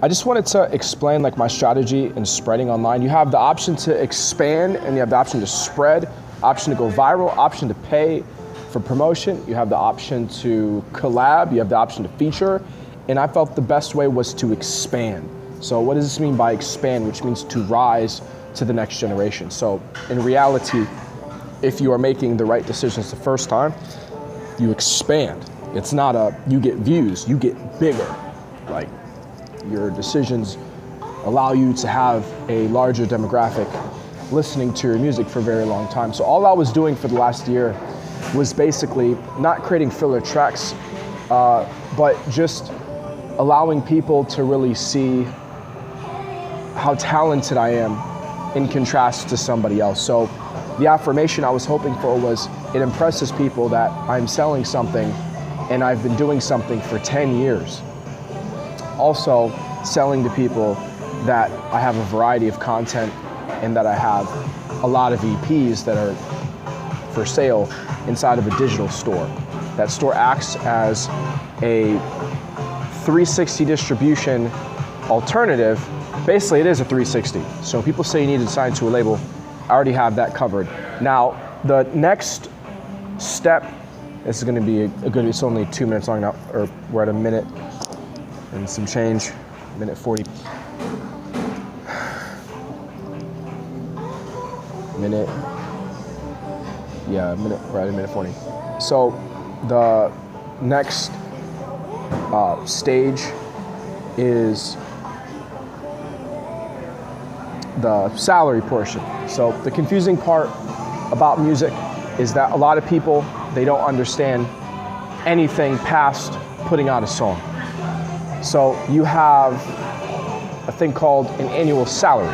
I just wanted to explain like my strategy in spreading online. You have the option to expand and you have the option to spread, option to go viral, option to pay for promotion. You have the option to collab, you have the option to feature, and I felt the best way was to expand. So what does this mean by expand, which means to rise to the next generation? So in reality, if you are making the right decisions the first time, you expand. It's not you get views, you get bigger. Like your decisions allow you to have a larger demographic listening to your music for a very long time. So all I was doing for the last year was basically not creating filler tracks, but just allowing people to really see how talented I am in contrast to somebody else. So the affirmation I was hoping for was, it impresses people that I'm selling something and I've been doing something for 10 years. Also selling to people that I have a variety of content and that I have a lot of EPs that are for sale inside of a digital store. That store acts as a 360 distribution alternative. Basically, it is a 360. So people say you need to sign to a label. I already have that covered. Now, the next step, this is gonna be it's only 2 minutes long now, or we're at a minute and some change, minute 40. We're at a minute 40. So the next stage is the salary portion. So the confusing part about music is that a lot of people, they don't understand anything past putting out a song. So you have a thing called an annual salary.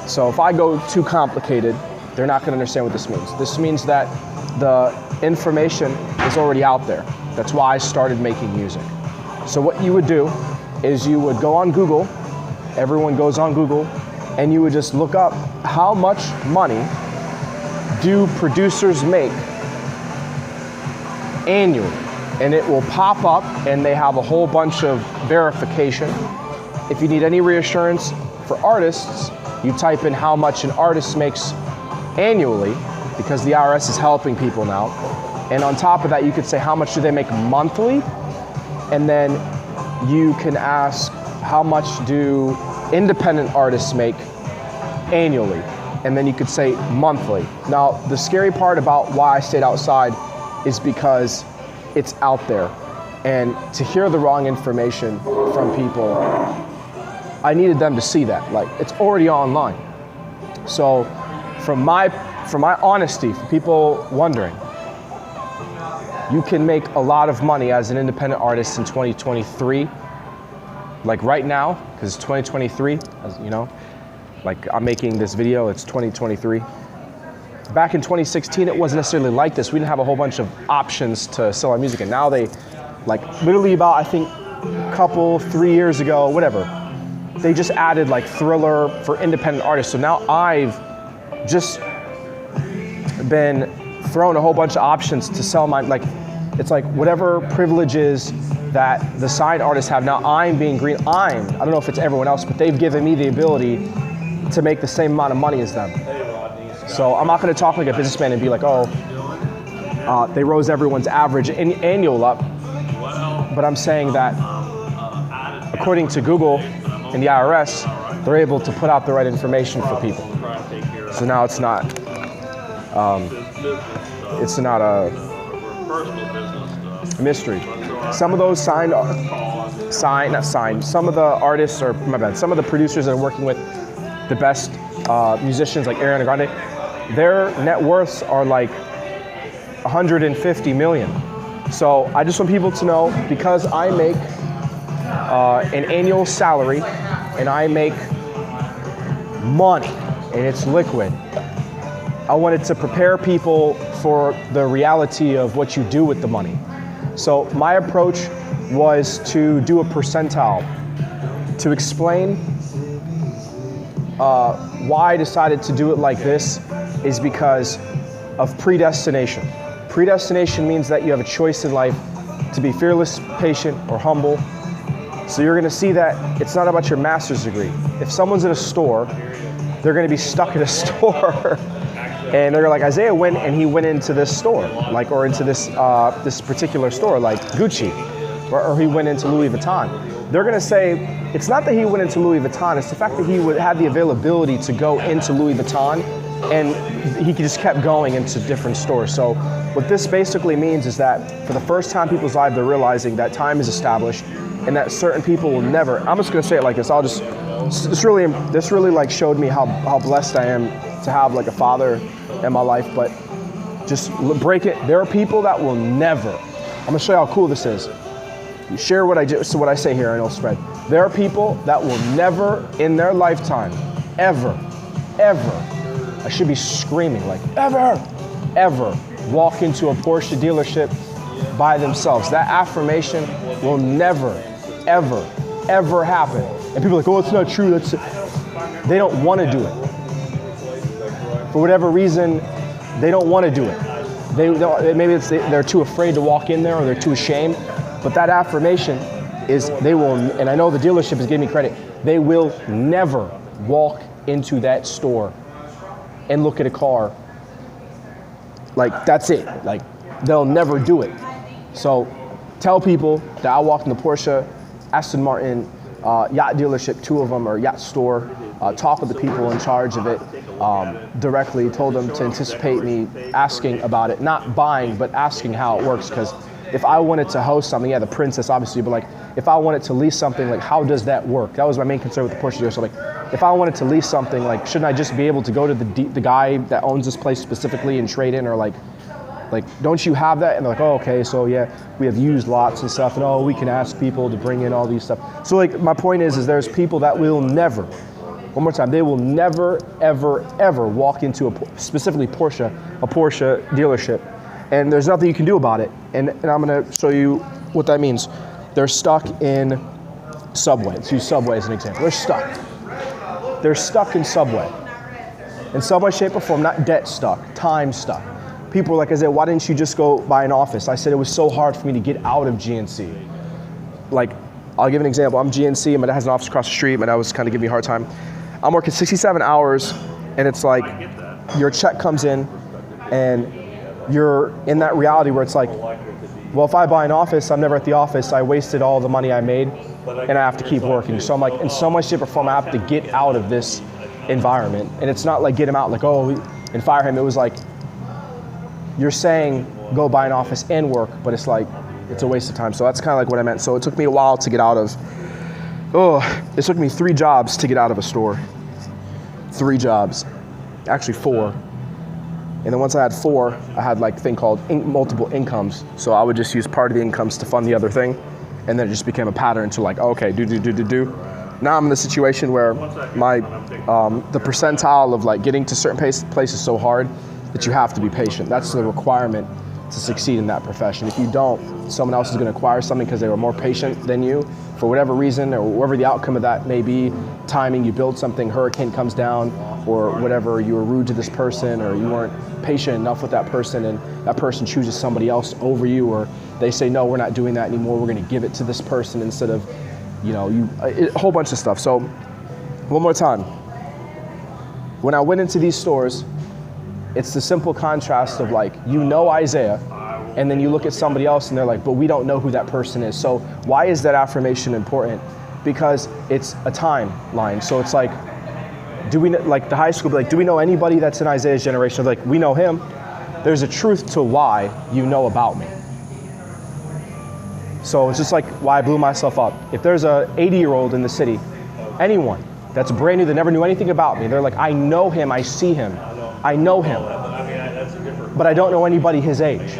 So if I go too complicated, they're not gonna understand what this means. This means that the information is already out there. That's why I started making music. So what you would do is you would go on Google, everyone goes on Google, and you would just look up how much money do producers make annually? And it will pop up and they have a whole bunch of verification. If you need any reassurance for artists, you type in how much an artist makes annually, because the IRS is helping people now. And on top of that, you could say how much do they make monthly? And then you can ask how much do independent artists make annually? And then you could say monthly. Now, the scary part about why I stayed outside is because it's out there. And to hear the wrong information from people, I needed them to see that. Like, it's already online. So from my honesty, for people wondering, you can make a lot of money as an independent artist in 2023. Like right now, because it's 2023, as you know, like I'm making this video, it's 2023. Back in 2016, it wasn't necessarily like this. We didn't have a whole bunch of options to sell our music, and now they, like literally about, I think, couple, 3 years ago, whatever, they just added like Thriller for independent artists. So now I've just been thrown a whole bunch of options to sell my, like, it's like whatever privileges that the signed artists have, now I'm being green. I don't know if it's everyone else, but they've given me the ability to make the same amount of money as them. So I'm not gonna talk like a businessman and be like, oh, they rose everyone's average annual up. But I'm saying that according to Google and the IRS, they're able to put out the right information for people. So now it's not a mystery. Some of those some of the artists, or my bad, some of the producers that I'm working with, the best musicians like Ariana Grande, their net worths are like 150 million. So I just want people to know, because I make an annual salary and I make money and it's liquid, I wanted to prepare people for the reality of what you do with the money. So my approach was to do a percentile to explain why I decided to do it like this is because of predestination. Predestination means that you have a choice in life to be fearless, patient, or humble, So you're gonna see that it's not about your master's degree. If someone's in a store, they're gonna be stuck in a store and they're like, Isaiah went and he went into this store, like, or into this this particular store, like Gucci, or he went into Louis Vuitton. They're gonna say, it's not that he went into Louis Vuitton, it's the fact that he would have the availability to go into Louis Vuitton, and he just kept going into different stores. So what this basically means is that for the first time in people's lives, they're realizing that time is established and that certain people will never, I'm just gonna say it like this, this really like showed me how blessed I am to have like a father in my life, but just break it. There are people that will never, I'm gonna show you how cool this is. You share what I do, so what I say here and it'll spread. There are people that will never in their lifetime, ever, I should be screaming like, ever walk into a Porsche dealership by themselves. That affirmation will never, ever happen. And people are like, oh, it's not true. They don't want to do it. For whatever reason, they don't want to do it. Maybe they're too afraid to walk in there or they're too ashamed. But that affirmation is they will, and I know the dealership is giving me credit, they will never walk into that store and look at a car. Like, that's it. Like, they'll never do it. So tell people that I walked in the Porsche, Aston Martin, yacht dealership, 2 of them, or yacht store, talk with the people in charge of it directly, told them to anticipate me asking about it, not buying, but asking how it works. Because if I wanted to host something, yeah, the Princess obviously, but like if I wanted to lease something, like how does that work? That was my main concern with the Porsche dealership. So like if I wanted to lease something, like shouldn't I just be able to go to the guy that owns this place specifically and trade in, or like don't you have that? And they're like, oh, okay, so yeah, we have used lots and stuff, and oh, we can ask people to bring in all these stuff. So like my point is there's people that will never, one more time, they will never, ever walk into specifically a Porsche dealership. And there's nothing you can do about it. And I'm gonna show you what that means. They're stuck in Subway. Let's use Subway as an example. They're stuck in Subway. In some way, shape, or form, not debt stuck, time stuck. People are like, Isaiah, why didn't you just go buy an office? I said it was so hard for me to get out of GNC. Like, I'll give an example. I'm GNC, and my dad has an office across the street. My dad was kind of giving me a hard time. I'm working 67 hours, and it's like your check comes in, and you're in that reality where it's like, well, if I buy an office, I'm never at the office. I wasted all the money I made, and I have to keep working. So I'm like, in so much shape or form, I have to get out of this environment. And it's not like get him out, like, oh, and fire him. It was like, you're saying go buy an office and work, but it's like, it's a waste of time. So that's kind of like what I meant. So it took me a while to get out of, it took me 3 jobs to get out of a store. 3 jobs, actually 4. And then once I had 4, I had like a thing called multiple incomes. So I would just use part of the incomes to fund the other thing. And then it just became a pattern to like, okay, do. Now I'm in the situation where my, the percentile of like getting to certain places is so hard that you have to be patient. That's the requirement to succeed in that profession. If you don't, someone else is gonna acquire something because they were more patient than you for whatever reason, or whatever the outcome of that may be. Timing, you build something, hurricane comes down, or whatever, you were rude to this person, or you weren't patient enough with that person, and that person chooses somebody else over you, or they say, no, we're not doing that anymore, we're gonna give it to this person instead of, a whole bunch of stuff. So, one more time. When I went into these stores, it's the simple contrast of like, Isaiah, and then you look at somebody else and they're like, but we don't know who that person is. So why is that affirmation important? Because it's a timeline. So it's like, do we, like the high school, like, do we know anybody that's in Isaiah's generation? Like, we know him. There's a truth to why you know about me. So it's just like why I blew myself up. If there's a 80-year-old in the city, anyone that's brand new that never knew anything about me, they're like, I know him, I see him. I know him, but I don't know anybody his age.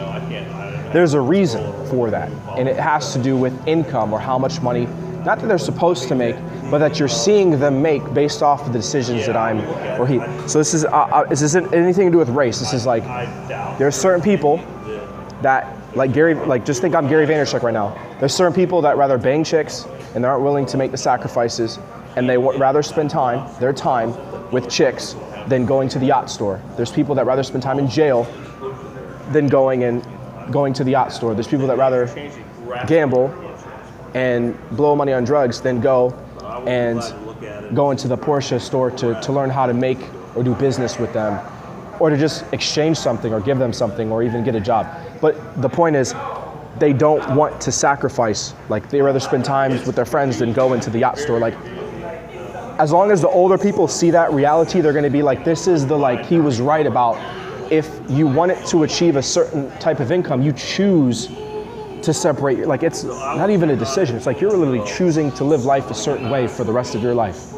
There's a reason for that, and it has to do with income or how much money, not that they're supposed to make, but that you're seeing them make based off of the decisions that I'm or he. So this isn't anything to do with race. This is like, there's certain people that, like Gary, like just think I'm Gary Vaynerchuk right now. There's certain people that rather bang chicks and they aren't willing to make the sacrifices, and they would rather spend their time with chicks than going to the yacht store. There's people that rather spend time in jail than going to the yacht store. There's people that rather gamble and blow money on drugs than go into the Porsche store to learn how to make or do business with them, or to just exchange something or give them something or even get a job. But the point is, they don't want to sacrifice. Like, they rather spend time with their friends than go into the yacht store. Like, as long as the older people see that reality, they're gonna be like, this is the, like, he was right about, if you wanted to achieve a certain type of income, you choose to separate, like, it's not even a decision. It's like you're literally choosing to live life a certain way for the rest of your life.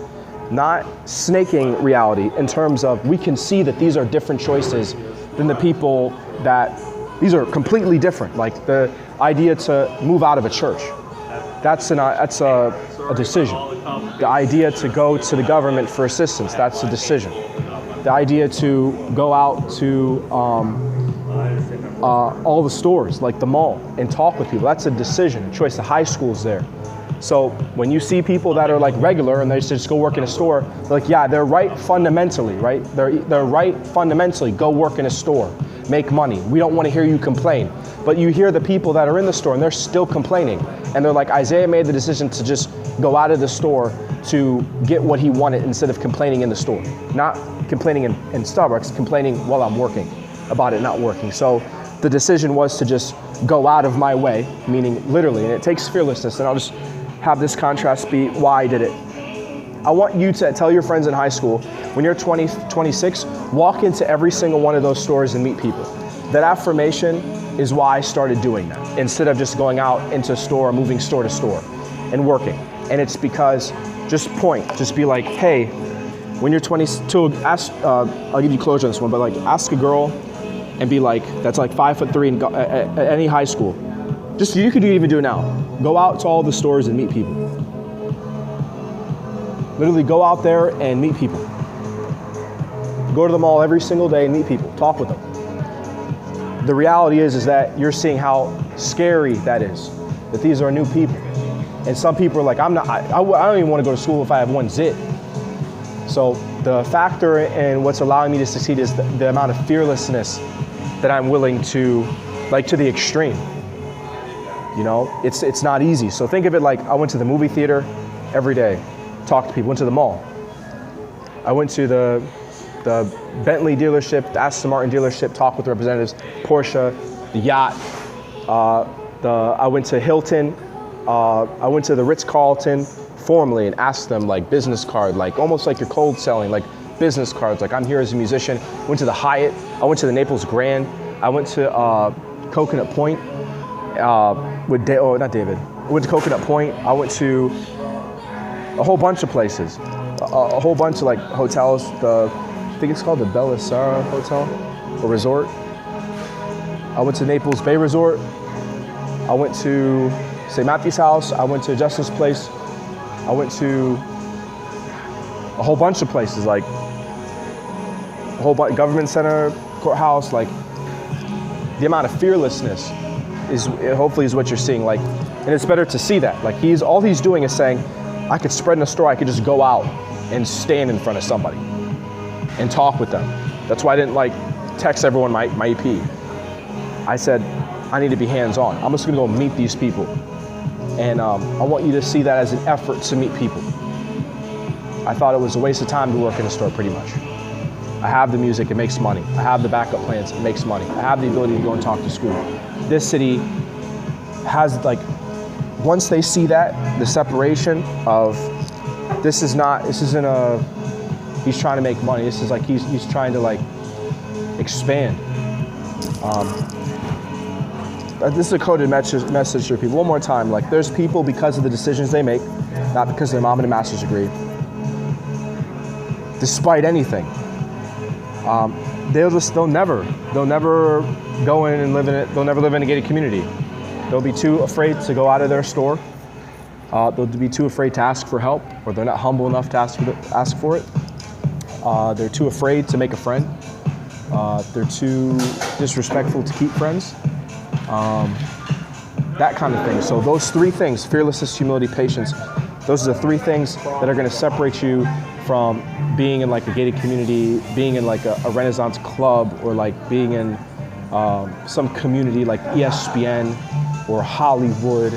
Not snaking reality in terms of, we can see that these are different choices than the people that, these are completely different. Like, the idea to move out of a church, that's a decision. The idea to go to the government for assistance, that's a decision. The idea to go out to all the stores, like the mall, and talk with people, that's a decision, a choice. The high school's there. So when you see people that are like regular and they just go work in a store, they're like, yeah, they're right fundamentally, right? They're right fundamentally, go work in a store, make money. We don't want to hear you complain. But you hear the people that are in the store and they're still complaining. And they're like, Isaiah made the decision to just go out of the store to get what he wanted instead of complaining in the store. Not complaining in Starbucks, complaining while I'm working about it not working. So the decision was to just go out of my way, meaning literally, and it takes fearlessness, and I'll just have this contrast be why I did it. I want you to tell your friends in high school, when you're 20, 26, walk into every single one of those stores and meet people. That affirmation is why I started doing that, instead of just going out into a store, moving store to store and working. And it's because, just be like, hey, when you're 22, ask, I'll give you closure on this one, but like, ask a girl and be like, that's like 5'3" and at any high school. Just, you could even do it now. Go out to all the stores and meet people. Literally go out there and meet people. Go to the mall every single day and meet people, talk with them. The reality is that you're seeing how scary that is, that these are new people. And some people are like, I don't even want to go to school if I have one zit. So the factor in what's allowing me to succeed is the amount of fearlessness that I'm willing to, like, to the extreme. You know, it's not easy. So think of it like, I went to the movie theater every day, talked to people, went to the mall. I went to the Bentley dealership, the Aston Martin dealership, talked with representatives, Porsche, the yacht. I went to Hilton. I went to the Ritz-Carlton formally and asked them, like, business card, like almost like you're cold selling, like business cards, like I'm here as a musician. Went to the Hyatt. I went to the Naples Grand. I went to Coconut Point with not David. I went to Coconut Point. I went to a whole bunch of places, a whole bunch of like hotels. I think it's called the Bella Sara Hotel or Resort. I went to Naples Bay Resort. I went to St. Matthew's House. I went to Justice Place. I went to a whole bunch of places, like a whole bunch, Government Center, Courthouse. Like, the amount of fearlessness is hopefully is what you're seeing. Like, and it's better to see that. Like, all he's doing is saying, I could spread in a store. I could just go out and stand in front of somebody and talk with them. That's why I didn't like text everyone my EP. I said, I need to be hands-on. I'm just gonna go meet these people. And I want you to see that as an effort to meet people. I thought it was a waste of time to work in a store, pretty much. I have the music, it makes money. I have the backup plans, it makes money. I have the ability to go and talk to school. This city has, like, once they see that, the separation of, this isn't he's trying to make money. This is like, he's trying to, like, expand. This is a coded message for people. One more time, like, there's people, because of the decisions they make, not because of their mom and a master's degree, despite anything, they'll never go in and live in it. They'll never live in a gated community. They'll be too afraid to go out of their store. They'll be too afraid to ask for help, or they're not humble enough to ask for it. They're too afraid to make a friend. They're too disrespectful to keep friends. That kind of thing. So those three things, fearlessness, humility, patience, those are the three things that are going to separate you from being in like a gated community, being in like a Renaissance club, or like being in some community like ESPN or Hollywood